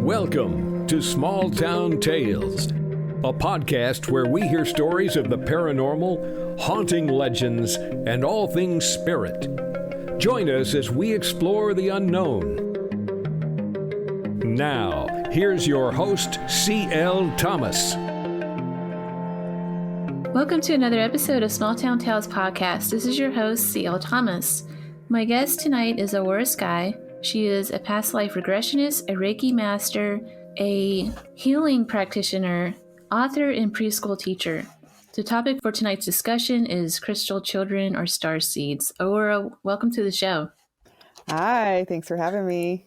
Welcome to Small Town Tales, a podcast where we hear stories of the paranormal, haunting legends, and all things spirit. Join us as we explore the unknown. Now, here's your host, C.L. Thomas. Welcome to another episode of Small Town Tales podcast. This is your host, C.L. Thomas. My guest tonight is Aurora Sky. She is a past life regressionist, a Reiki Master, a healing practitioner, author, and preschool teacher. The topic for tonight's discussion is crystal children or star seeds. Aurora, welcome to the show. Hi, thanks for having me.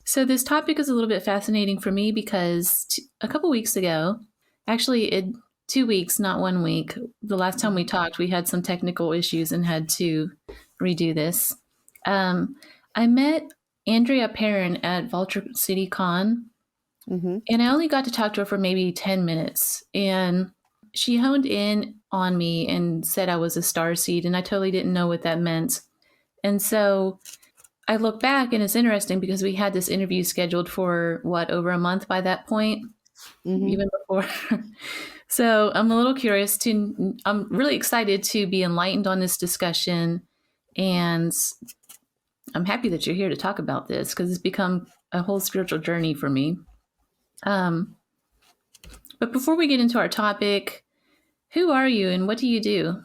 So this topic is a little bit fascinating for me because a couple weeks ago, actually 2 weeks, not 1 week, the last time we talked, we had some technical issues and had to redo this. I met Andrea Perrin at Vulture City Con, and I only got to talk to her for maybe 10 minutes. And she honed in on me and said I was a starseed, and I totally didn't know what that meant. And so I look back, and it's interesting because we had this interview scheduled for, over a month by that point, even before. So I'm a little curious I'm really excited to be enlightened on this discussion, and I'm happy that you're here to talk about this because it's become a whole spiritual journey for me. But before we get into our topic, who are you and what do you do?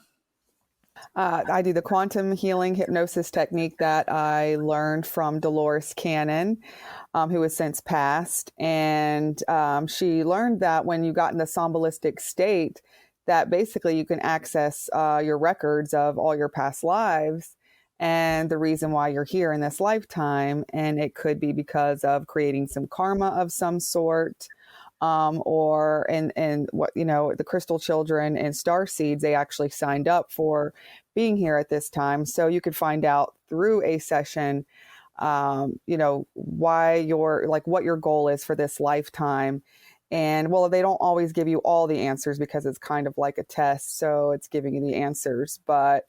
I do the quantum healing hypnosis technique that I learned from Dolores Cannon, who has since passed. And she learned that when you got in the somnambulistic state, that basically you can access your records of all your past lives and the reason why you're here in this lifetime. And it could be because of creating some karma of some sort, or what, the crystal children and star seeds, they actually signed up for being here at this time. So you could find out through a session, why what your goal is for this lifetime. And well, they don't always give you all the answers because it's kind of like a test. So it's giving you the answers, but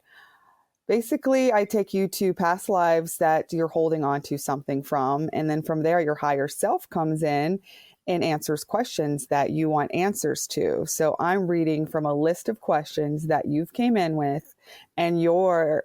basically, I take you to past lives that you're holding on to something from. And then from there, your higher self comes in and answers questions that you want answers to. So I'm reading from a list of questions that you've came in with, and your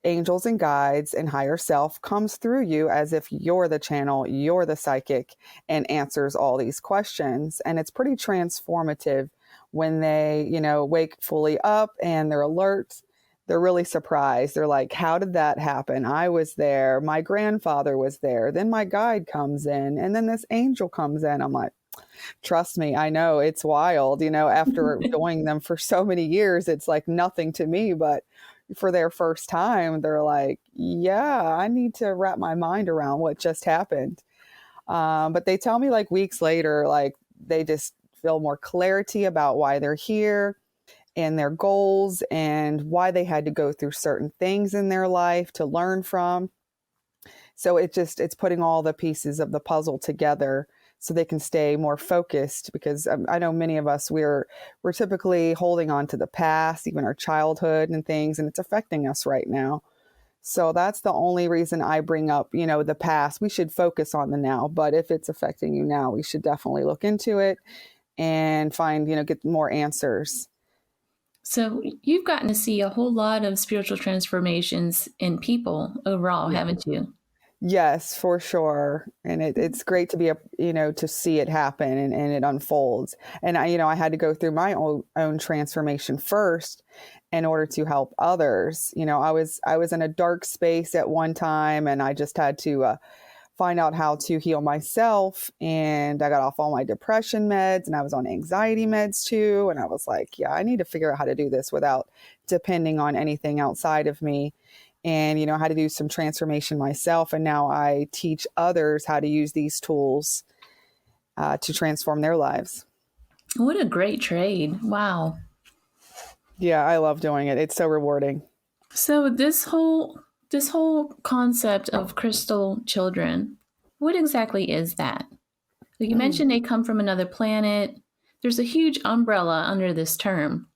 angels and guides and higher self comes through you as if you're the channel, you're the psychic, and answers all these questions. And it's pretty transformative when they, wake fully up and they're alert. They're really surprised. They're like, how did that happen? I was there. My grandfather was there. Then my guide comes in, and then this angel comes in. I'm like, trust me, I know it's wild. After doing them for so many years, it's like nothing to me. But for their first time, they're like, yeah, I need to wrap my mind around what just happened. But they tell me weeks later, they just feel more clarity about why they're here and their goals and why they had to go through certain things in their life to learn from. So it's putting all the pieces of the puzzle together so they can stay more focused, because I know many of us, we're typically holding on to the past, even our childhood and things, and it's affecting us right now. So that's the only reason I bring up, the past. We should focus on the now, but if it's affecting you now, we should definitely look into it and find, get more answers. So you've gotten to see a whole lot of spiritual transformations in people overall, haven't you? Yes, for sure. And it's great to be, to see it happen and it unfolds. And I had to go through my own transformation first in order to help others. I was in a dark space at one time, and I just had to find out how to heal myself. And I got off all my depression meds, and I was on anxiety meds too. And I was like, yeah, I need to figure out how to do this without depending on anything outside of me. And, how to do some transformation myself. And now I teach others how to use these tools to transform their lives. What a great trade. Wow. Yeah, I love doing it. It's so rewarding. So this whole concept of crystal children, what exactly is that? Like you mentioned, they come from another planet. There's a huge umbrella under this term.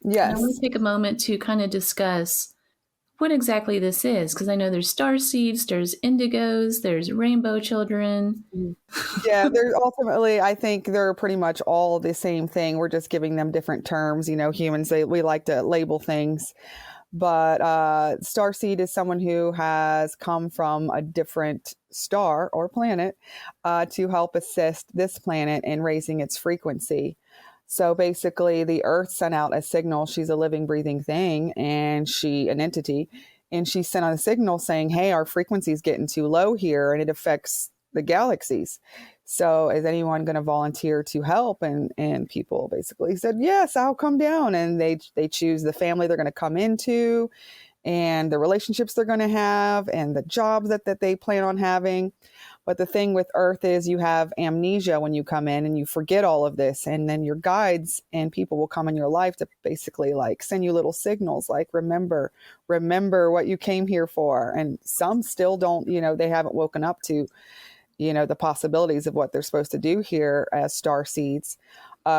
Yes. And I want to take a moment to kind of discuss what exactly this is, because I know there's star seeds, there's indigos, there's rainbow children. Yeah, they're ultimately, I think they're pretty much all the same thing. We're just giving them different terms. Humans, we like to label things. But starseed is someone who has come from a different star or planet to help assist this planet in raising its frequency. So basically, the Earth sent out a signal. She's a living, breathing thing, and an entity, and she sent out a signal saying, "Hey, our frequency is getting too low here, and it affects the galaxies. So is anyone going to volunteer to help?" And people basically said, "Yes, I'll come down." And they choose the family they're going to come into, and the relationships they're going to have, and the jobs that they plan on having. But the thing with Earth is you have amnesia when you come in and you forget all of this. And then your guides and people will come in your life to basically like send you little signals like, remember what you came here for. And some still don't, they haven't woken up to, the possibilities of what they're supposed to do here as star seeds.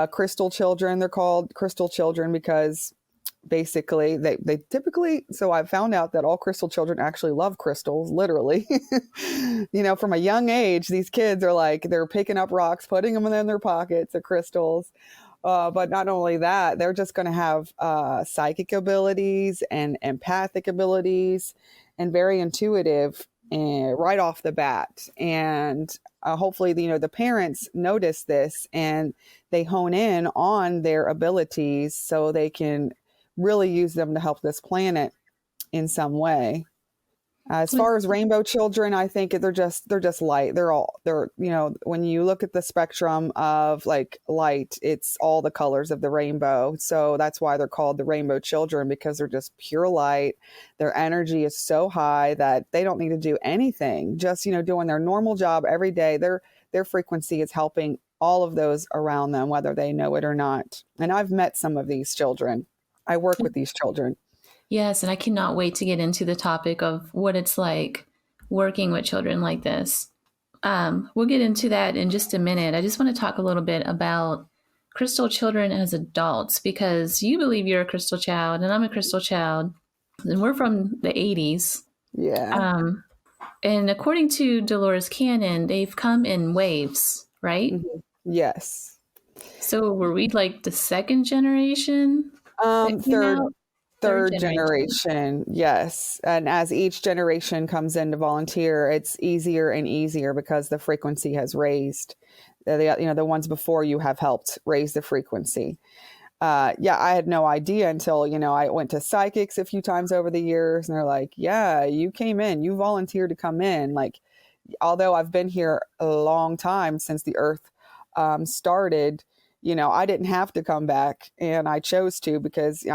Crystal children, they're called crystal children because basically they typically, so I've found out that all crystal children actually love crystals, literally. From a young age, these kids are like, they're picking up rocks, putting them in their pockets of crystals. But not only that, they're just going to have psychic abilities and empathic abilities and very intuitive right off the bat. And hopefully, the parents notice this and they hone in on their abilities so they can really use them to help this planet in some way. As far as rainbow children, I think they're just light. When you look at the spectrum of like light, it's all the colors of the rainbow. So that's why they're called the rainbow children, because they're just pure light. Their energy is so high that they don't need to do anything. Just, doing their normal job every day. Their frequency is helping all of those around them, whether they know it or not. And I've met some of these children. I work with these children. Yes, and I cannot wait to get into the topic of what it's like working with children like this. We'll get into that in just a minute. I just want to talk a little bit about crystal children as adults, because you believe you're a crystal child and I'm a crystal child, and we're from the 80s. Yeah. And according to Dolores Cannon, they've come in waves, right? Mm-hmm. Yes. So were we like the second generation? Third generation. Yes. And as each generation comes in to volunteer, it's easier and easier because the frequency has raised. The ones before you have helped raise the frequency. I had no idea until, I went to psychics a few times over the years, and they're like, yeah, you came in, you volunteered to come in. Like, although I've been here a long time since the Earth started, I didn't have to come back, and I chose to because,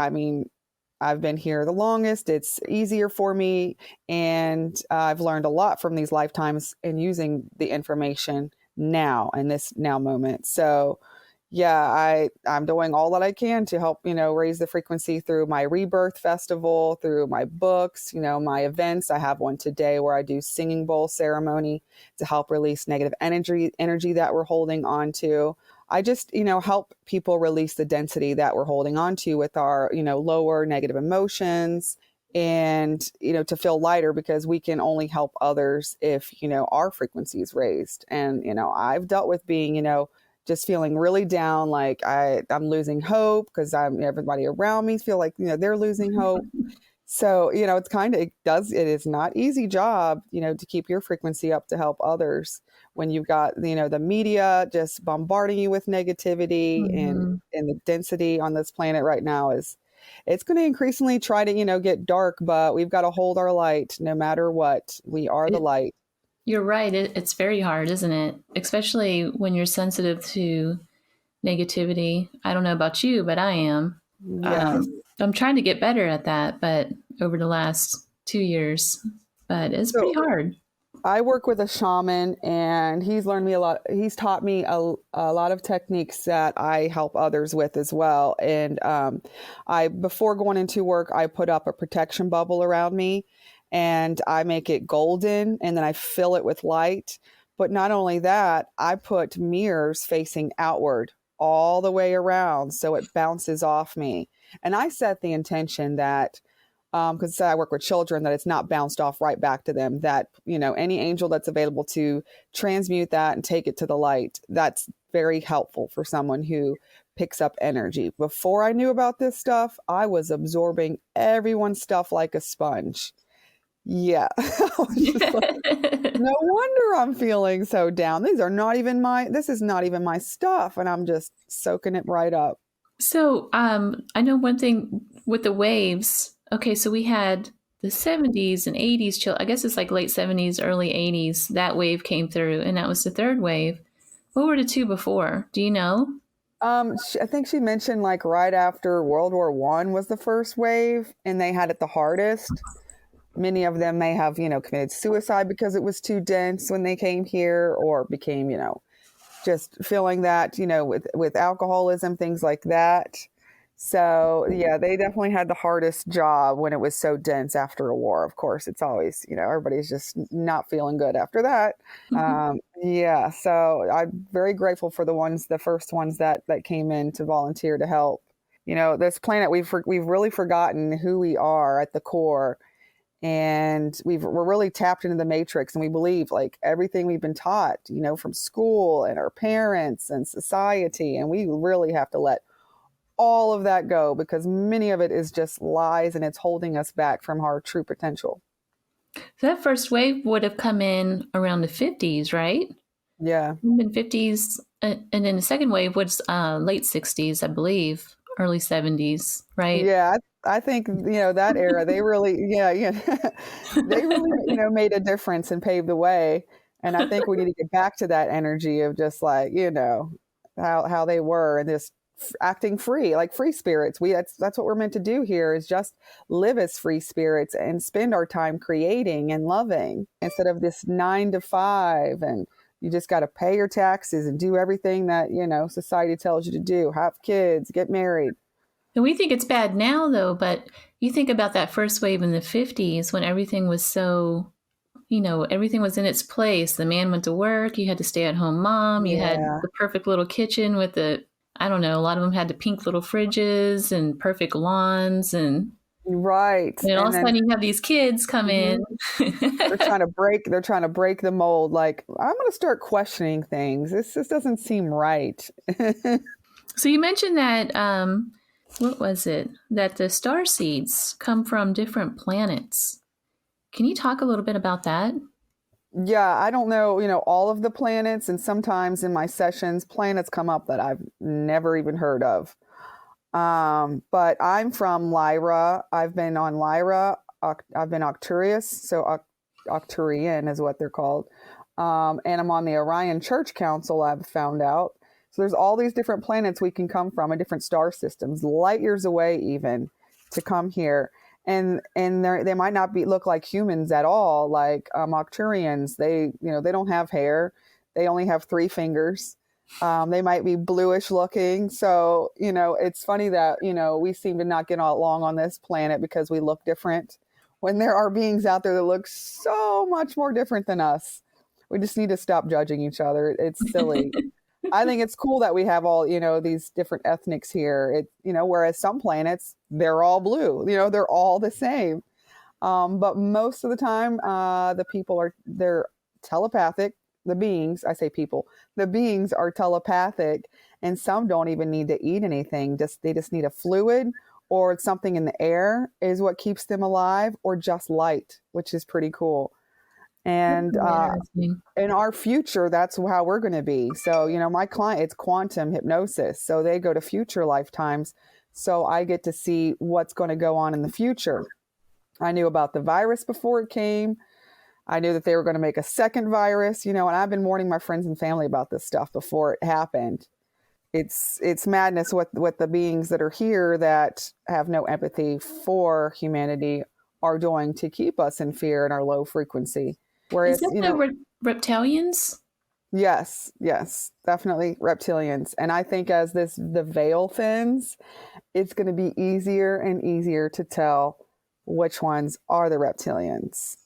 I've been here the longest. It's easier for me. And I've learned a lot from these lifetimes and using the information now in this now moment. So I'm doing all that I can to help, raise the frequency through my rebirth festival, through my books, my events. I have one today where I do singing bowl ceremony to help release negative energy that we're holding on to. I just, help people release the density that we're holding on to with our, lower negative emotions and, to feel lighter, because we can only help others if, our frequency is raised. And, I've dealt with being, just feeling really down, like I'm losing hope because everybody around me feel like, they're losing hope. So, it is not easy job, to keep your frequency up to help others when you've got, the media just bombarding you with negativity. Mm-hmm. and the density on this planet right now it's going to increasingly try to, get dark, but we've got to hold our light no matter what. We are the light. You're right. It's very hard, isn't it? Especially when you're sensitive to negativity. I don't know about you, but I am. Yes. I'm trying to get better at that, but over the last 2 years, but it's pretty hard. I work with a shaman, and he's learned me a lot. He's taught me a lot of techniques that I help others with as well. And before going into work, I put up a protection bubble around me, and I make it golden, and then I fill it with light. But not only that, I put mirrors facing outward all the way around so it bounces off me. And I set the intention that because I work with children, that it's not bounced off right back to them, that, any angel that's available to transmute that and take it to the light, that's very helpful for someone who picks up energy. Before I knew about this stuff, I was absorbing everyone's stuff like a sponge. Yeah. I was just like, no wonder I'm feeling so down. This is not even my stuff. And I'm just soaking it right up. So I know one thing with the waves. Okay, so we had the 70s and 80s chill. I guess it's like late 70s, early 80s. That wave came through, and that was the third wave. What were the two before? Do you know? I think she mentioned like right after World War I was the first wave, and they had it the hardest. Many of them may have, committed suicide because it was too dense when they came here, or became, just feeling that, with alcoholism, things like that. So yeah, they definitely had the hardest job when it was so dense after a war. Of course, it's always, everybody's just not feeling good after that. Yeah. So I'm very grateful for the first ones that came in to volunteer to help. This planet, we've really forgotten who we are at the core. And we're really tapped into the matrix, and we believe like everything we've been taught, from school and our parents and society. And we really have to let all of that go, because many of it is just lies, and it's holding us back from our true potential. So that first wave would have come in around the 50s, right? Yeah. In 50s. And then the second wave was late 60s, I believe, early 70s, right? Yeah. I think, that era, they really, they really, made a difference and paved the way. And I think we need to get back to that energy of just like, how they were, and this acting free, like free spirits. That's what we're meant to do here, is just live as free spirits and spend our time creating and loving, instead of this 9 to 5. And you just got to pay your taxes and do everything that, society tells you to do. Have kids, get married. And we think it's bad now, though, but you think about that first wave in the 50s when everything was so, everything was in its place. The man went to work. You had the stay-at-home mom. You had the perfect little kitchen with a lot of them had the pink little fridges and perfect lawns. And right. And all of a sudden you have these kids come in. They're trying to break the mold. Like, I'm going to start questioning things. This doesn't seem right. So you mentioned that, what was it? That the star seeds come from different planets. Can you talk a little bit about that? Yeah, I don't know, all of the planets. And sometimes in my sessions, planets come up that I've never even heard of. But I'm from Lyra. I've been on Lyra. I've been Arcturus. So Arcturian is what they're called. And I'm on the Orion Church Council, I've found out. So there's all these different planets we can come from, in different star systems, light years away even, to come here. And they might not look like humans at all, like Arcturians. They don't have hair. They only have 3 fingers. They might be bluish looking. So, it's funny that, we seem to not get along on this planet because we look different, when there are beings out there that look so much more different than us. We just need to stop judging each other. It's silly. I think it's cool that we have all, these different ethnics here. Whereas some planets, they're all blue, they're all the same. But most of the time, the people they're telepathic. The beings, I say people, the beings are telepathic, and some don't even need to eat anything. They just need a fluid, or something in the air is what keeps them alive, or just light, which is pretty cool. And in our future, that's how we're going to be. So, my client, it's quantum hypnosis. So they go to future lifetimes. So I get to see what's going to go on in the future. I knew about the virus before it came. I knew that they were going to make a second virus, and I've been warning my friends and family about this stuff before it happened. It's madness what the beings that are here that have no empathy for humanity are doing to keep us in fear and our low frequency. Whereas, is that reptilians? Yes, definitely reptilians. And I think as the veil thins, it's going to be easier and easier to tell which ones are the reptilians.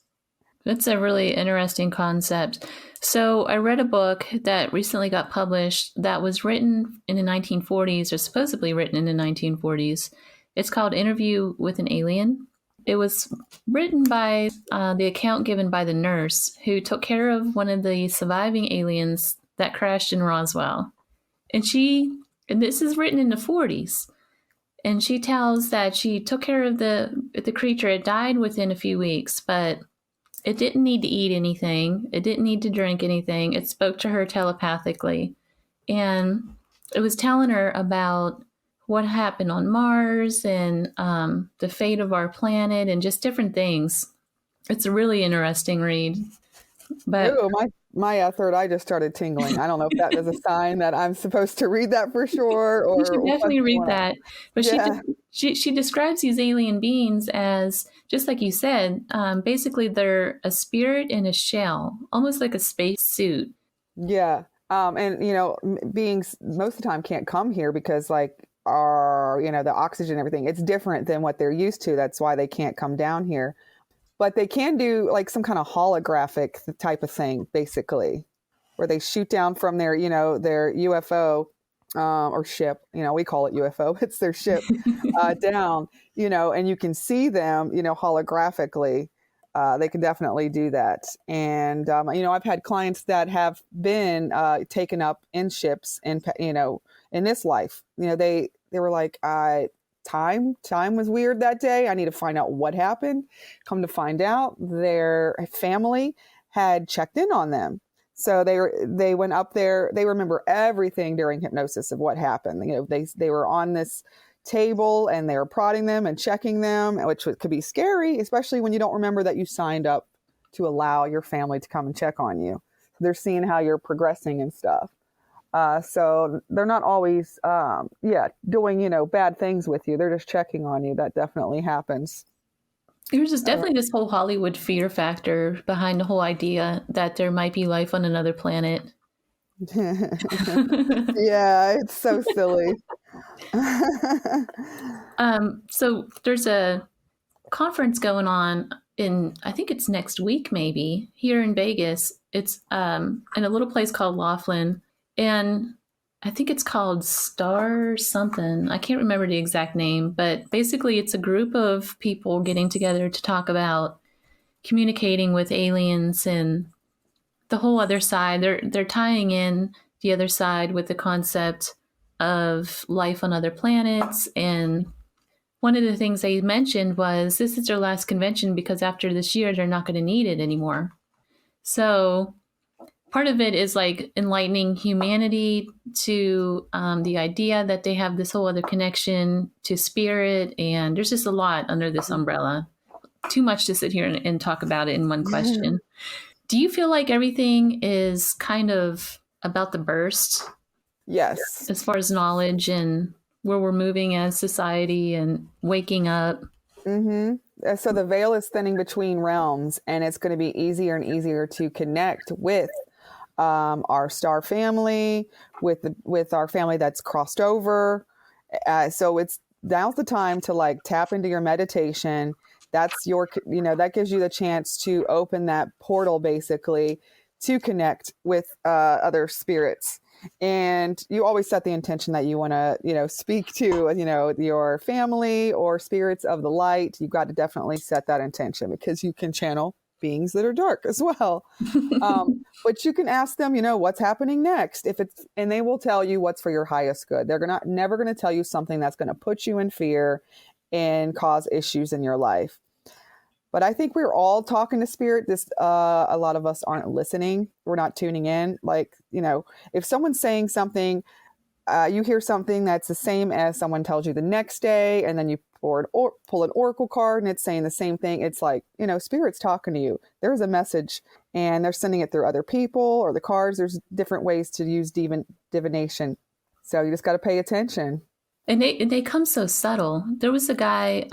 That's a really interesting concept. So I read a book that recently got published that was written in the 1940s, or supposedly written in the 1940s. It's called Interview with an Alien. It was written by the account given by the nurse who took care of one of the surviving aliens that crashed in Roswell. And this is written in the 40s. And she tells that she took care of the creature. It died within a few weeks, but it didn't need to eat anything. It didn't need to drink anything. It spoke to her telepathically. And it was telling her about what happened on Mars and the fate of our planet and just different things. It's a really interesting read. But Ooh, my third eye just started tingling. I don't know if that is a sign that I'm supposed to read that for sure, or you should definitely read that. But yeah. she describes these alien beings as, just like you said, basically they're a spirit in a shell, almost like a space suit. Yeah. And beings most of the time can't come here because like our, the oxygen and everything, it's different than what they're used to. That's why they can't come down here. But they can do like some kind of holographic type of thing, basically, where they shoot down from their UFO or ship. We call it UFO. It's their ship down. And you can see them. Holographically. They can definitely do that. And I've had clients that have been taken up in ships, in this life. They were like, Time was weird that day. I need to find out what happened. Come to find out, their family had checked in on them. So they went up there. They remember everything during hypnosis of what happened. They were on this table and they were prodding them and checking them, which could be scary, especially when you don't remember that you signed up to allow your family to come and check on you. They're seeing how you're progressing and stuff. So they're not always, doing, bad things with you. They're just checking on you. That definitely happens. There's just definitely this whole Hollywood fear factor behind the whole idea that there might be life on another planet. Yeah, it's so silly. So there's a conference going on I think it's next week, maybe, here in Vegas. It's in a little place called Laughlin. And I think it's called Star something. I can't remember the exact name, but basically it's a group of people getting together to talk about communicating with aliens and the whole other side. They're tying in the other side with the concept of life on other planets. And one of the things they mentioned was this is their last convention because after this year, they're not going to need it anymore. So part of it is like enlightening humanity to the idea that they have this whole other connection to spirit. And there's just a lot under this umbrella. Too much to sit here and talk about it in one question. Do you feel like everything is kind of about the burst? Yes. As far as knowledge and where we're moving as society and waking up? Mm-hmm. So the veil is thinning between realms, and it's going to be easier and easier to connect with our star family, with our family that's crossed over. So now's the time to like tap into your meditation. That's that gives you the chance to open that portal basically to connect with other spirits. And you always set the intention that you want to, speak to, your family or spirits of the light. You've got to definitely set that intention because you can channel beings that are dark as well. But you can ask them, what's happening next, and they will tell you what's for your highest good. They're never going to tell you something that's going to put you in fear and cause issues in your life. But I think we're all talking to spirit. A lot of us aren't listening. We're not tuning in. Like, if someone's saying something, you hear something that's the same as someone tells you the next day, and then you pull an oracle card and it's saying the same thing. It's like, spirit's talking to you. There's a message and they're sending it through other people or the cards. There's different ways to use divination. So you just got to pay attention. And they come so subtle. There was a guy,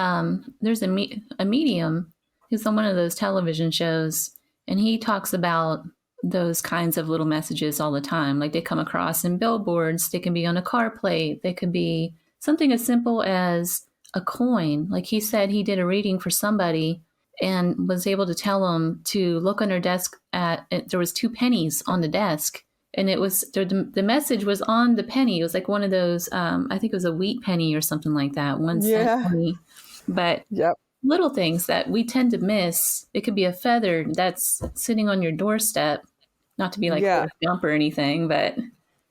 there's a medium who's on one of those television shows, and he talks about those kinds of little messages all the time. Like they come across in billboards, they can be on a car plate, they could be something as simple as a coin. Like he said he did a reading for somebody and was able to tell them to look on their desk there was 2 pennies on the desk. And it was, the message was on the penny. It was like one of those, I think it was a wheat penny or something like that. 1 cent penny. But yep. little things that we tend to miss. It could be a feather that's sitting on your doorstep, not to be like Yeah. Forrest Gump or anything, but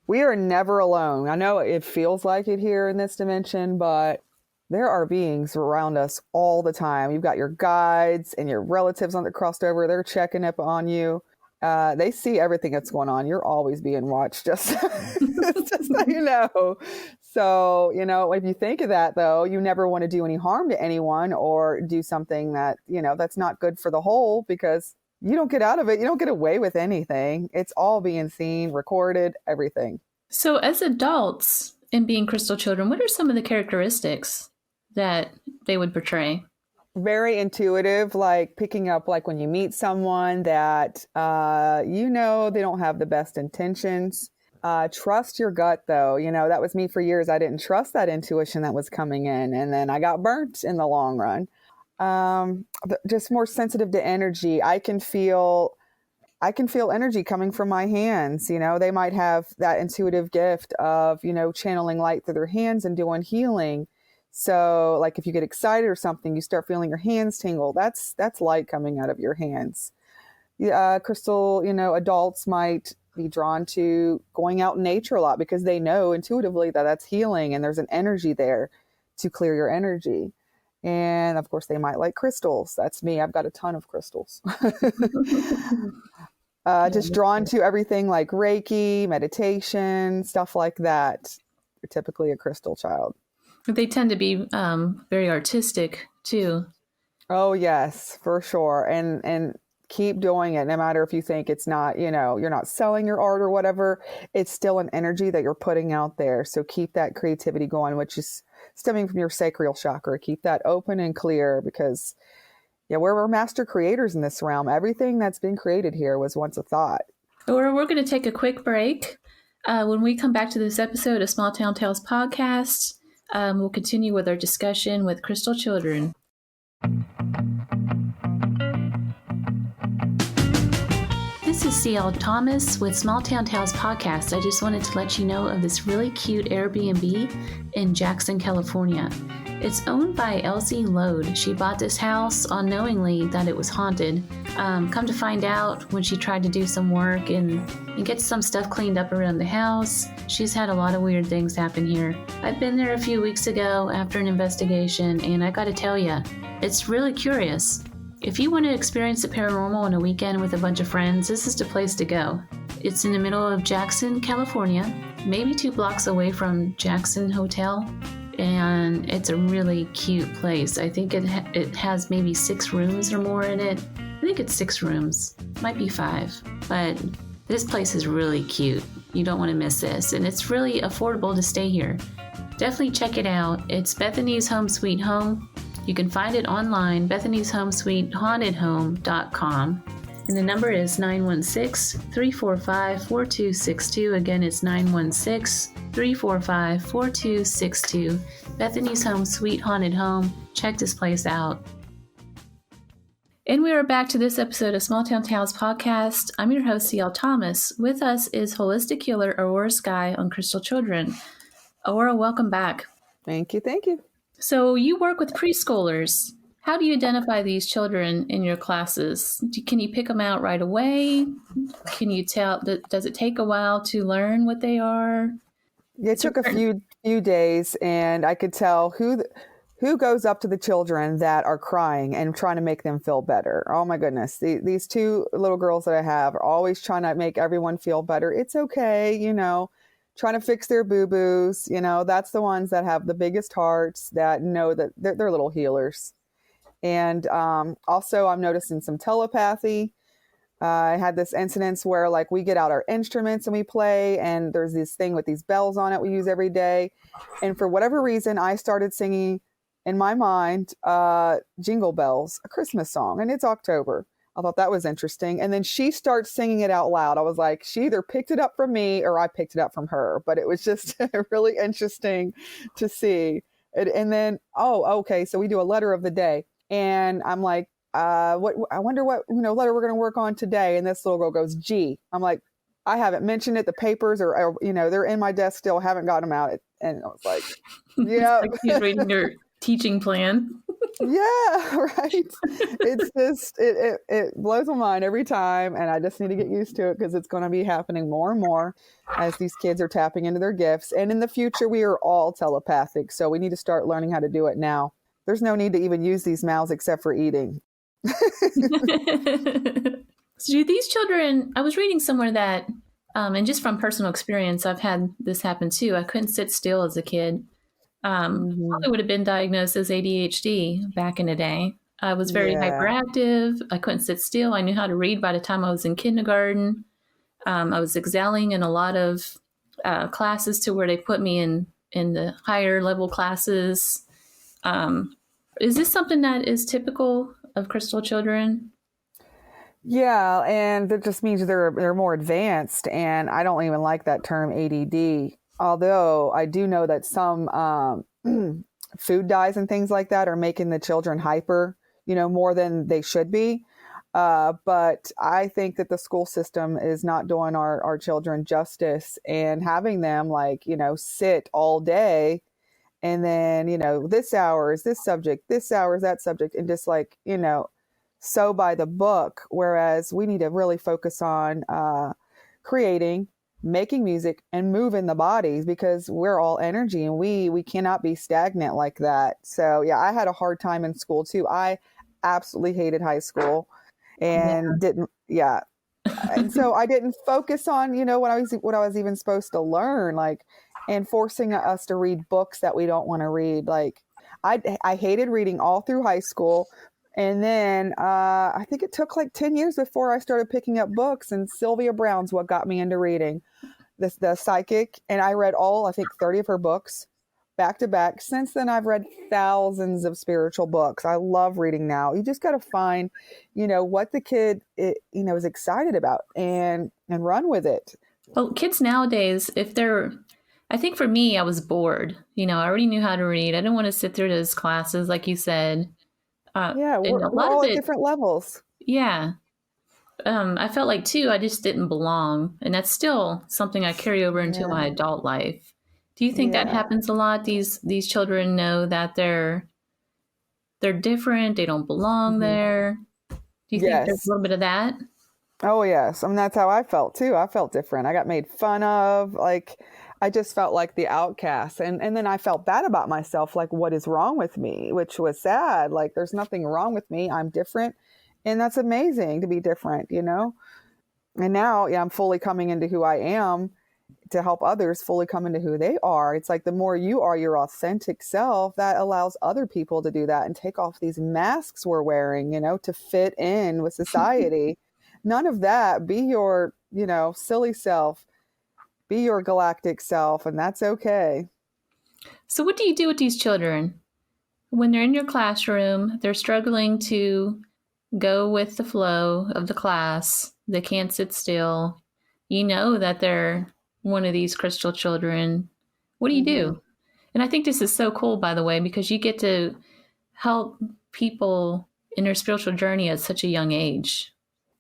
We are never alone. I know it feels like it here in this dimension, but there are beings around us all the time. You've got your guides and your relatives on the crossed over. They're checking up on you. They see everything that's going on. You're always being watched, just so you know. So, if you think of that, though, you never want to do any harm to anyone or do something that, that's not good for the whole, because you don't get out of it. You don't get away with anything. It's all being seen, recorded, everything. So as adults in being crystal children, what are some of the characteristics that they would portray? Very intuitive, like picking up, like when you meet someone that, they don't have the best intentions. Trust your gut, though. That was me for years. I didn't trust that intuition that was coming in. And then I got burnt in the long run. Just more sensitive to energy. I can feel energy coming from my hands. They might have that intuitive gift of, channeling light through their hands and doing healing. So like if you get excited or something, you start feeling your hands tingle. That's light coming out of your hands. Crystal, adults might be drawn to going out in nature a lot because they know intuitively that that's healing and there's an energy there to clear your energy. And of course, they might like crystals. That's me. I've got a ton of crystals. Just drawn to everything like Reiki, meditation, stuff like that. You're typically a crystal child. They tend to be very artistic too. Oh, yes, for sure. And keep doing it. No matter if you think it's not, you're not selling your art or whatever, it's still an energy that you're putting out there. So keep that creativity going, which is stemming from your sacral chakra. Keep that open and clear because, we're master creators in this realm. Everything that's been created here was once a thought. Or we're going to take a quick break. When we come back to this episode of Small Town Tales podcast, we'll continue with our discussion with crystal children. This is C.L. Thomas with Small Town Tales podcast. I just wanted to let you know of this really cute Airbnb in Jackson, California. It's owned by Elsie Lode. She bought this house unknowingly that it was haunted. Come to find out, when she tried to do some work and get some stuff cleaned up around the house, she's had a lot of weird things happen here. I've been there a few weeks ago after an investigation, and I gotta tell you, it's really curious. If you want to experience the paranormal on a weekend with a bunch of friends, this is the place to go. It's in the middle of Jackson, California, maybe 2 blocks away from Jackson Hotel, and it's a really cute place. I think it has maybe 6 rooms or more in it. I think it's 6 rooms, might be 5, but this place is really cute. You don't want to miss this, and it's really affordable to stay here. Definitely check it out. It's Bethany's Home Sweet Home. You can find it online, Bethany'sHomeSweetHauntedHome.com. And the number is 916-345-4262. Again, it's 916-345-4262. Bethany's Home Sweet Haunted Home. Check this place out. And we are back to this episode of Small Town Tales podcast. I'm your host, C.L. Thomas. With us is holistic healer Aurora Sky on Crystal Children. Aurora, welcome back. Thank you. Thank you. So you work with preschoolers. How do you identify these children in your classes? Can you pick them out right away? Can you tell? Does it take a while to learn what they are? It took a few days, and I could tell who goes up to the children that are crying and trying to make them feel better. Oh my goodness. These 2 little girls that I have are always trying to make everyone feel better. It's okay, trying to fix their boo-boos. That's the ones that have the biggest hearts, that know that they're little healers. And also I'm noticing some telepathy. I had this incident where like we get out our instruments and we play, and there's this thing with these bells on it we use every day. And for whatever reason, I started singing in my mind, Jingle Bells, a Christmas song, and it's October. I thought that was interesting. And then she starts singing it out loud. I was like, she either picked it up from me or I picked it up from her, but it was just really interesting to see. And then, okay. So we do a letter of the day, and I'm like, I wonder what, letter we're going to work on today. And this little girl goes, G. I'm like, I haven't mentioned it. The papers are, they're in my desk still, haven't gotten them out. And I was like, yeah. Like she's reading teaching plan. Yeah, right. It's just it blows my mind every time, and I just need to get used to it because it's going to be happening more and more as these kids are tapping into their gifts. And in the future, we are all telepathic, so we need to start learning how to do it now. There's no need to even use these mouths except for eating. So do these children, I was reading somewhere that, and just from personal experience, I've had this happen too. I couldn't sit still as a kid. Probably would have been diagnosed as ADHD back in the day. I was very Yeah. hyperactive. I couldn't sit still. I knew how to read by the time I was in kindergarten. I was excelling in a lot of classes to where they put me in the higher level classes. Is this something that is typical of crystal children? Yeah, and that just means they're more advanced, and I don't even like that term ADD. Although I do know that some food dyes and things like that are making the children hyper, more than they should be. But I think that the school system is not doing our children justice and having them sit all day and then, this hour is this subject, this hour is that subject, and just so by the book. Whereas we need to really focus on creating, making music, and moving the bodies because we're all energy and we cannot be stagnant like that. So yeah, I had a hard time in school too. I absolutely hated high school and and so I didn't focus on, what I was even supposed to learn, and forcing us to read books that we don't want to read. I hated reading all through high school. And then I think it took 10 years before I started picking up books, and Sylvia Browne's what got me into reading, the psychic. And I read I think 30 of her books back to back. Since then, I've read thousands of spiritual books. I love reading now. You just got to find, what the kid, is excited about and run with it. Well, kids nowadays, I think for me, I was bored. I already knew how to read. I didn't want to sit through those classes, like you said. We're all at different levels. Yeah. I felt like too, I just didn't belong. And that's still something I carry over into my adult life. Do you think that happens a lot? These children know that they're different. They don't belong there. Do you think there's a little bit of that? Oh, yes. I mean, that's how I felt too. I felt different. I got made fun of. I just felt like the outcast. And then I felt bad about myself. What is wrong with me? Which was sad. There's nothing wrong with me. I'm different. And that's amazing to be different, And now, I'm fully coming into who I am to help others fully come into who they are. It's the more you are your authentic self, that allows other people to do that and take off these masks we're wearing, to fit in with society. None of that. Be your, silly self. Be your galactic self, and that's okay. So what do you do with these children? When they're in your classroom, they're struggling to go with the flow of the class. They can't sit still. You know that they're one of these crystal children. What do you do? And I think this is so cool, by the way, because you get to help people in their spiritual journey at such a young age.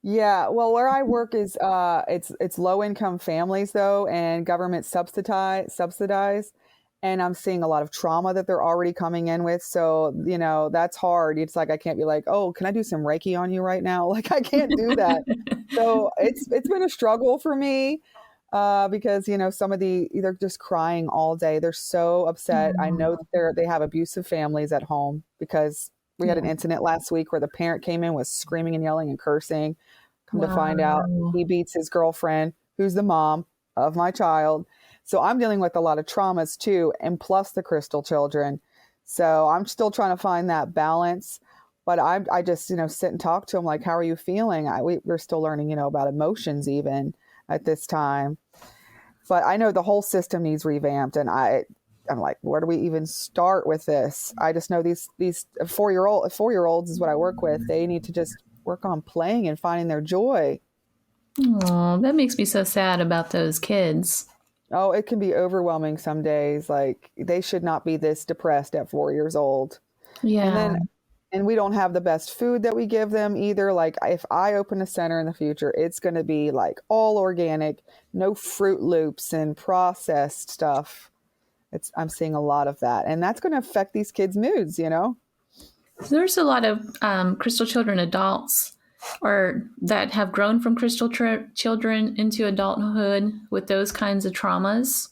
Yeah, well, where I work is it's low income families though, and government subsidize, and I'm seeing a lot of trauma that they're already coming in with. So that's hard. It's I can't be oh, can I do some Reiki on you right now? I can't do that. So it's been a struggle for me because some of they're just crying all day. They're so upset. I know that they have abusive families at home because we had an incident last week where the parent came in was screaming and yelling and cursing. Come to find out, he beats his girlfriend, who's the mom of my child. So I'm dealing with a lot of traumas too, and plus the crystal children. So I'm still trying to find that balance. But I just, sit and talk to them how are you feeling? We're still learning, about emotions even at this time. But I know the whole system needs revamped, and I'm where do we even start with this? I just know these 4-year-olds is what I work with. They need to just work on playing and finding their joy. Oh, that makes me so sad about those kids. Oh, it can be overwhelming some days. They should not be this depressed at 4 years old. Yeah. And we don't have the best food that we give them either. If I open a center in the future, it's going to be all organic, no Fruit Loops and processed stuff. I'm seeing a lot of that, and that's going to affect these kids' moods, you know? There's a lot of crystal children adults or that have grown from crystal children into adulthood with those kinds of traumas.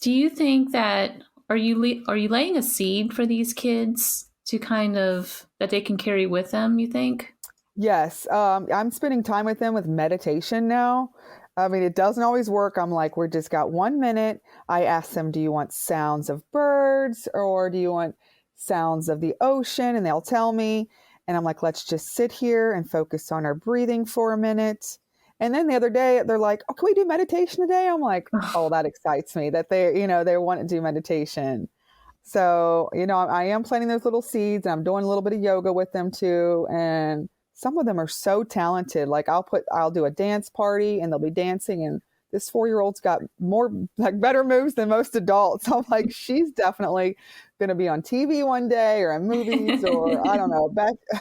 Do you think that are you laying a seed for these kids to kind of that they can carry with them, you think? Yes. I'm spending time with them with meditation now. I mean, it doesn't always work. I'm like, we're just got 1 minute. I ask them, do you want sounds of birds or do you want sounds of the ocean? And they'll tell me. And I'm like, let's just sit here and focus on our breathing for a minute. And then the other day, they're like, oh, can we do meditation today? I'm like, oh, that excites me that they want to do meditation. So, I am planting those little seeds, and I'm doing a little bit of yoga with them too. And some of them are so talented. Like I'll do a dance party and they'll be dancing, and this 4-year-old's got more better moves than most adults. I'm like, she's definitely going to be on TV one day or in movies or I don't know,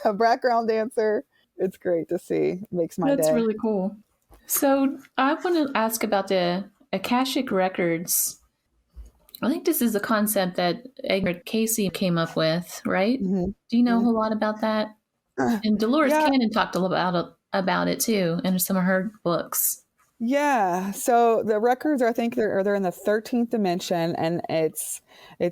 a background dancer. It's great to see. It makes my day. That's really cool. So I want to ask about the Akashic Records. I think this is a concept that Edgar Casey came up with, right? Mm-hmm. Do you know a lot about that? And Dolores Cannon talked a little about it too in some of her books. Yeah. So the records I think they're in the 13th dimension, and it's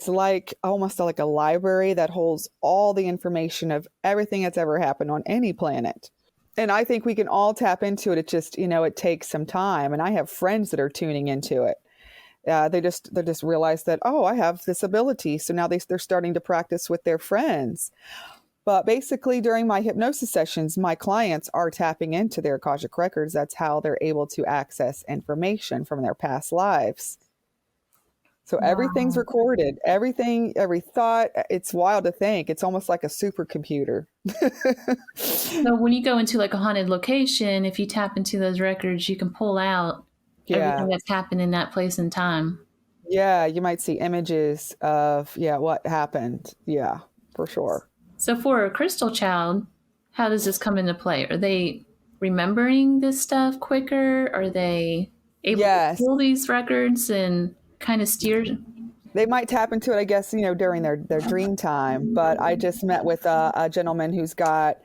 like almost like a library that holds all the information of everything that's ever happened on any planet. And I think we can all tap into it. It just, it takes some time. And I have friends that are tuning into it. They just realize that, oh, I have this ability. So now they're starting to practice with their friends. But basically, during my hypnosis sessions, my clients are tapping into their Akashic records. That's how they're able to access information from their past lives. So everything's recorded, everything, every thought. It's wild to think. It's almost like a supercomputer. So when you go into like a haunted location, if you tap into those records, you can pull out everything that's happened in that place and time. Yeah, you might see images of, what happened. Yeah, for sure. So for a crystal child, how does this come into play? Are they remembering this stuff quicker? Are they able to pull these records and kind of steer? They might tap into it, I guess, during their dream time. But I just met with a gentleman who's got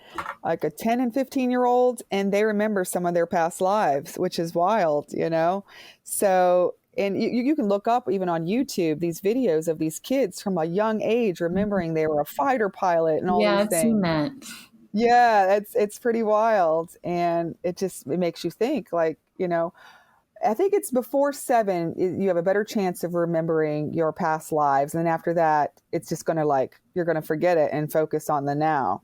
like a 10 and 15-year-old, and they remember some of their past lives, which is wild, So, and you can look up even on YouTube these videos of these kids from a young age remembering they were a fighter pilot and all these things. Yeah, I've seen that. Yeah, it's pretty wild, and it makes you think, like, I think it's before 7, you have a better chance of remembering your past lives. And then after that, it's just going to you're going to forget it and focus on the now.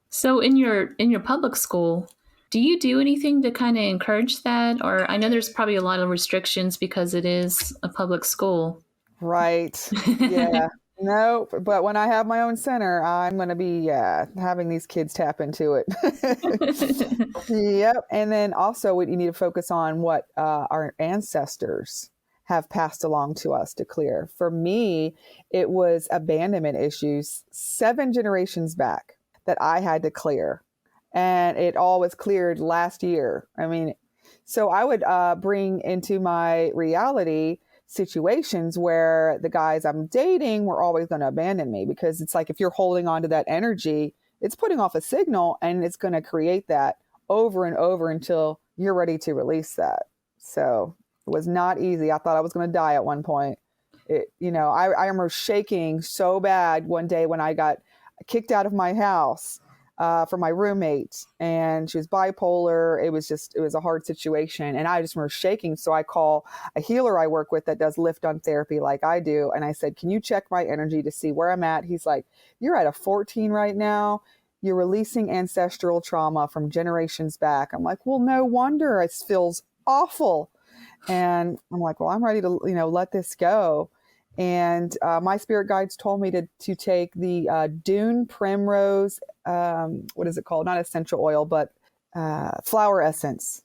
So in your public school, do you do anything to kind of encourage that? Or I know there's probably a lot of restrictions because it is a public school. Right. Yeah. No, but when I have my own center, I'm going to be having these kids tap into it. Yep. And then also you need to focus on what our ancestors have passed along to us to clear. For me, it was abandonment issues 7 generations back that I had to clear. And it all was cleared last year. I mean, so I would bring into my reality situations where the guys I'm dating were always going to abandon me, because it's like if you're holding on to that energy, it's putting off a signal, and it's going to create that over and over until you're ready to release that. So it was not easy. I thought I was going to die at one point. I remember shaking so bad one day when I got kicked out of my house from my roommate, and she was bipolar. It was a hard situation, and I just remember shaking. So I call a healer I work with that does lift-on therapy like I do, and I said, can you check my energy to see where I'm at? He's like, you're at a 14 right now. You're releasing ancestral trauma from generations back. I'm like, well, no wonder. It feels awful. And I'm like, well, I'm ready to let this go. And my spirit guides told me to take the Dune Primrose, what is it called? Not essential oil, but flower essence.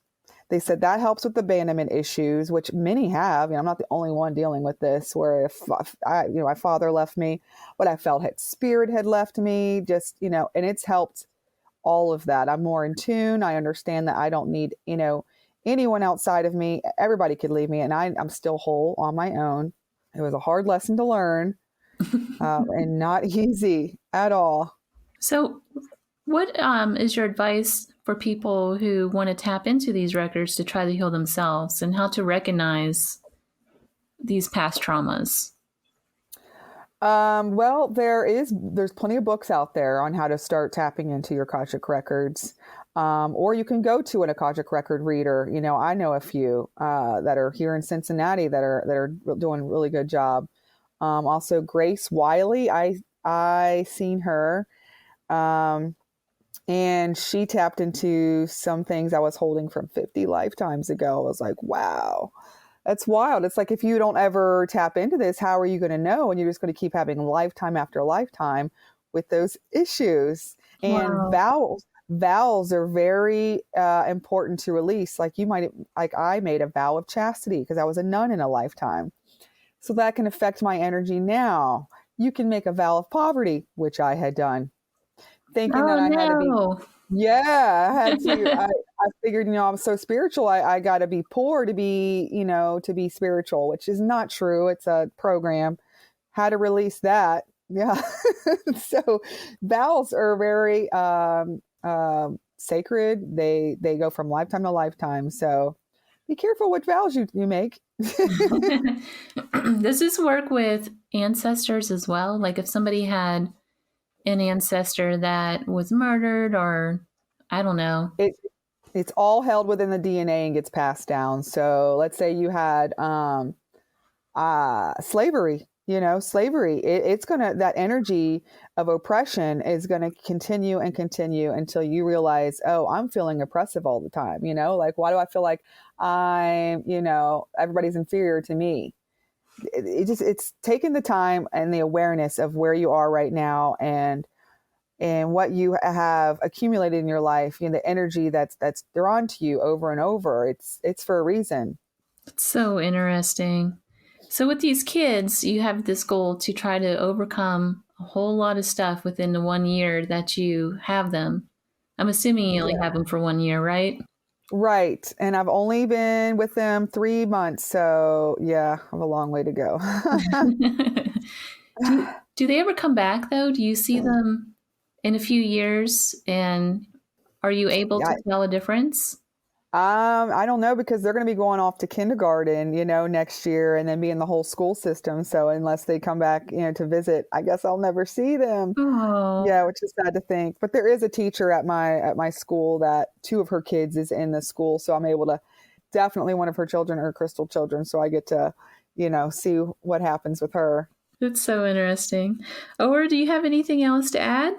They said that helps with abandonment issues, which many have. I'm not the only one dealing with this, where if my father left me, what I felt spirit had left me, and it's helped all of that. I'm more in tune. I understand that I don't need, anyone outside of me. Everybody could leave me, and I'm still whole on my own. It was a hard lesson to learn, and not easy at all. So, what is your advice for people who want to tap into these records to try to heal themselves, and how to recognize these past traumas? Well, there's plenty of books out there on how to start tapping into your Akashic records. Or you can go to an Akashic record reader. I know a few that are here in Cincinnati that are doing a really good job. Also, Grace Wiley, I seen her, and she tapped into some things I was holding from 50 lifetimes ago. I was like, wow. That's wild. It's like, if you don't ever tap into this, how are you going to know? And you're just going to keep having lifetime after lifetime with those issues. And Wow. vows are very important to release. Like I made a vow of chastity because I was a nun in a lifetime. So that can affect my energy now. You can make a vow of poverty, which I had done, thinking Oh that I had to be. no. Yeah, I had to. I figured, I'm so spiritual. I got to be poor to be, to be spiritual, which is not true. It's a program. How to release that? Yeah. So vows are very sacred. They go from lifetime to lifetime. So be careful what vows you make. Does this work with ancestors as well? Like if somebody had an ancestor that was murdered, or I don't know. It's all held within the DNA and gets passed down. So let's say you had slavery. Slavery. It's gonna, that energy of oppression is gonna continue and continue until you realize, oh, I'm feeling oppressive all the time. Like, why do I feel like everybody's inferior to me? It's taking the time and the awareness of where you are right now, and what you have accumulated in your life, the energy that's drawn to you over and over. It's for a reason. It's so interesting. So with these kids, you have this goal to try to overcome a whole lot of stuff within the 1 year that you have them. I'm assuming you only Yeah. have them for 1 year, right? Right. And I've only been with them 3 months. So yeah, I have a long way to go. do they ever come back though? Do you see them in a few years, and are you able to Yeah. tell a difference? I don't know, because they're going to be going off to kindergarten, next year, and then be in the whole school system. So unless they come back, to visit, I guess I'll never see them. Oh, Yeah, which is sad to think. But there is a teacher at my school that two of her kids is in the school, so I'm able to, definitely one of her children are Crystal children, so I get to, see what happens with her. it's so interesting. Or do you have anything else to add?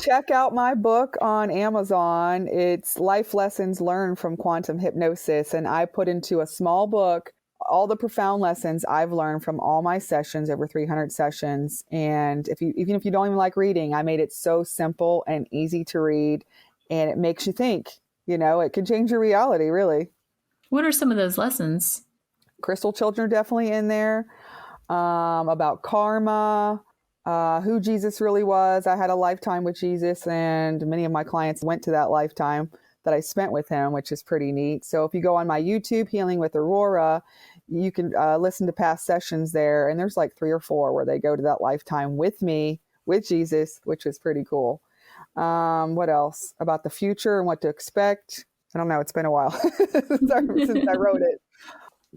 Check out my book on Amazon. It's Life Lessons Learned from Quantum Hypnosis. And I put into a small book all the profound lessons I've learned from all my sessions, over 300 sessions. And even if you don't even like reading, I made it so simple and easy to read. And it makes you think, it can change your reality, really. What are some of those lessons? Crystal children are definitely in there. About karma, who Jesus really was. I had a lifetime with Jesus, and many of my clients went to that lifetime that I spent with him, which is pretty neat. So if you go on my YouTube, Healing with Aurora, you can listen to past sessions there. And there's like 3 or 4 where they go to that lifetime with me, with Jesus, which is pretty cool. What else? About the future and what to expect. I don't know. It's been a while since I wrote it.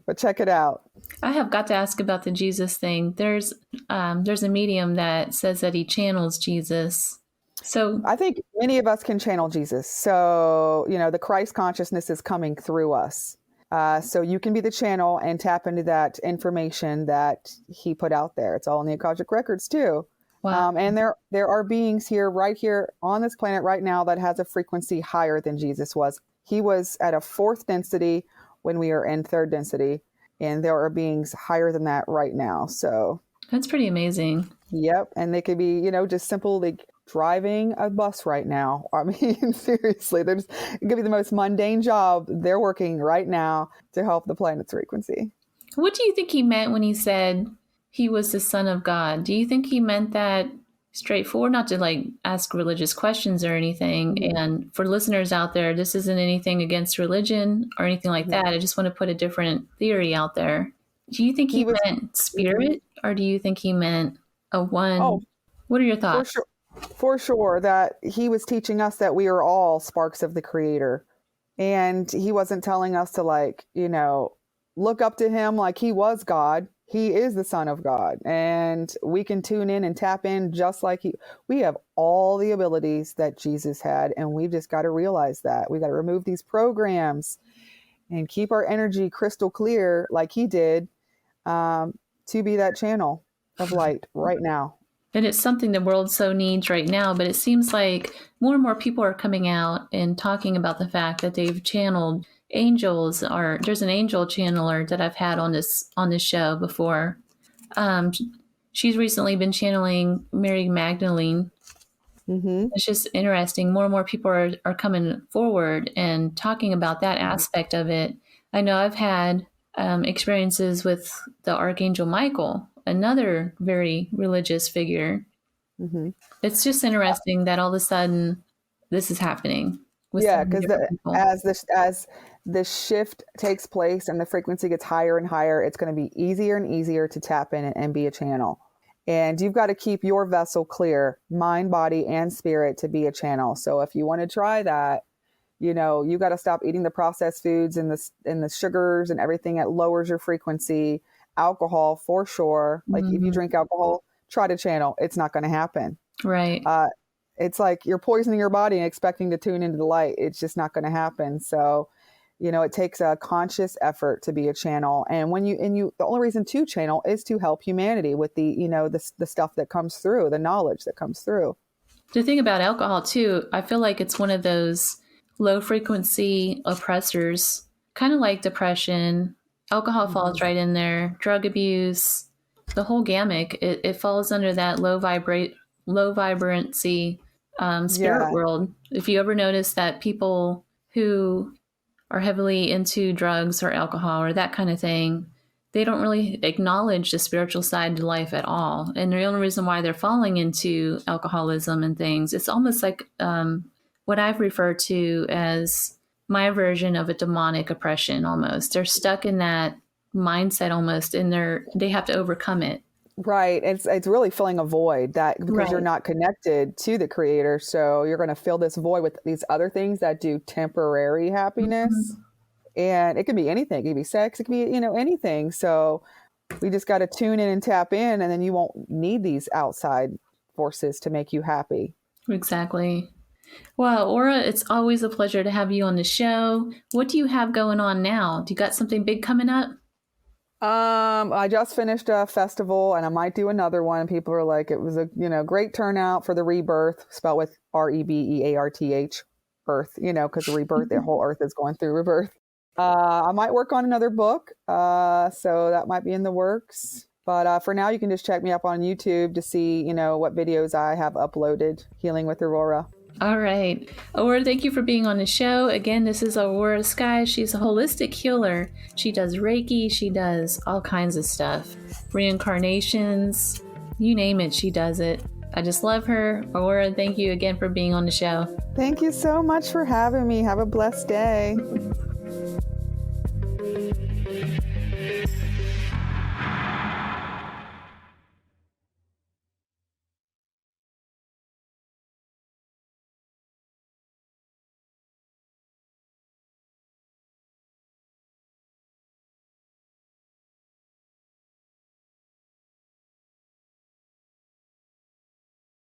But check it out. I have got to ask about the Jesus thing. There's a medium that says that he channels Jesus. So I think many of us can channel Jesus. So, the Christ consciousness is coming through us. So you can be the channel and tap into that information that he put out there. It's all in the Akashic records too. wow, And there are beings right here on this planet right now that has a frequency higher than Jesus was. He was at a 4th density when we are in 3rd density, and there are beings higher than that right now. So that's pretty amazing. yep. And they could be, just simple, like driving a bus right now. I mean, seriously, it could be the most mundane job. They're working right now to help the planet's frequency. What do you think he meant when he said he was the Son of God? Do you think he meant that straightforward, not to like ask religious questions or anything? Mm-hmm. And for listeners out there, this isn't anything against religion or anything like that. I just want to put a different theory out there. Do you think he was meant spirit, or do you think he meant a one? Oh, What are your for thoughts? sure. For sure that he was teaching us that we are all sparks of the creator. And he wasn't telling us to, like, look up to him like he was God. He is the Son of God. And we can tune in and tap in just like we have all the abilities that Jesus had. And we've just got to realize that. We got to remove these programs and keep our energy crystal clear like he did, to be that channel of light right now. And it's something the world so needs right now, but it seems like more and more people are coming out and talking about the fact that they've channeled angels, or there's an angel channeler that I've had on this show before. She's recently been channeling Mary Magdalene. Mm-hmm. It's just interesting. More and more people are coming forward and talking about that aspect of it. I know I've had experiences with the Archangel Michael, another very religious figure. Mm-hmm. It's just interesting that all of a sudden this is happening. Yeah, because as this shift takes place and the frequency gets higher and higher, it's going to be easier and easier to tap in and be a channel. And you've got to keep your vessel clear, mind, body, and spirit, to be a channel. So if you want to try that, you got to stop eating the processed foods and the sugars and everything that lowers your frequency. Alcohol, for sure. Like if you drink alcohol, try to channel. It's not going to happen. Right. It's like you're poisoning your body and expecting to tune into the light. It's just not going to happen. So, it takes a conscious effort to be a channel. And the only reason to channel is to help humanity with the stuff that comes through, the knowledge that comes through. The thing about alcohol too, I feel like it's one of those low frequency oppressors, kind of like depression. Alcohol falls right in there. Drug abuse, the whole gamut. It falls under that low vibrancy spirit world. If you ever notice that people who are heavily into drugs or alcohol or that kind of thing, they don't really acknowledge the spiritual side to life at all. And the only reason why they're falling into alcoholism and things, it's almost like what I've referred to as my version of a demonic oppression almost. They're stuck in that mindset almost, and they have to overcome it. Right. It's really filling a void because you're not connected to the creator. So you're going to fill this void with these other things that do temporary happiness. Mm-hmm. And it could be anything. It could be sex. It could be, anything. So we just got to tune in and tap in, and then you won't need these outside forces to make you happy. Exactly. Well, Aura, it's always a pleasure to have you on the show. What do you have going on now? Do you got something big coming up? I just finished a festival, and I might do another one. People are like, it was a great turnout for the rebirth, spelled with Rebearth, earth, because the rebirth, the whole earth is going through rebirth. I might work on another book, so that might be in the works. But for now, you can just check me up on YouTube to see, what videos I have uploaded, Healing with Aurora. All right. Aurora, thank you for being on the show. Again, this is Aurora Sky. She's a holistic healer. She does Reiki. She does all kinds of stuff. Reincarnations, you name it, she does it. I just love her. Aurora, thank you again for being on the show. Thank you so much for having me. Have a blessed day.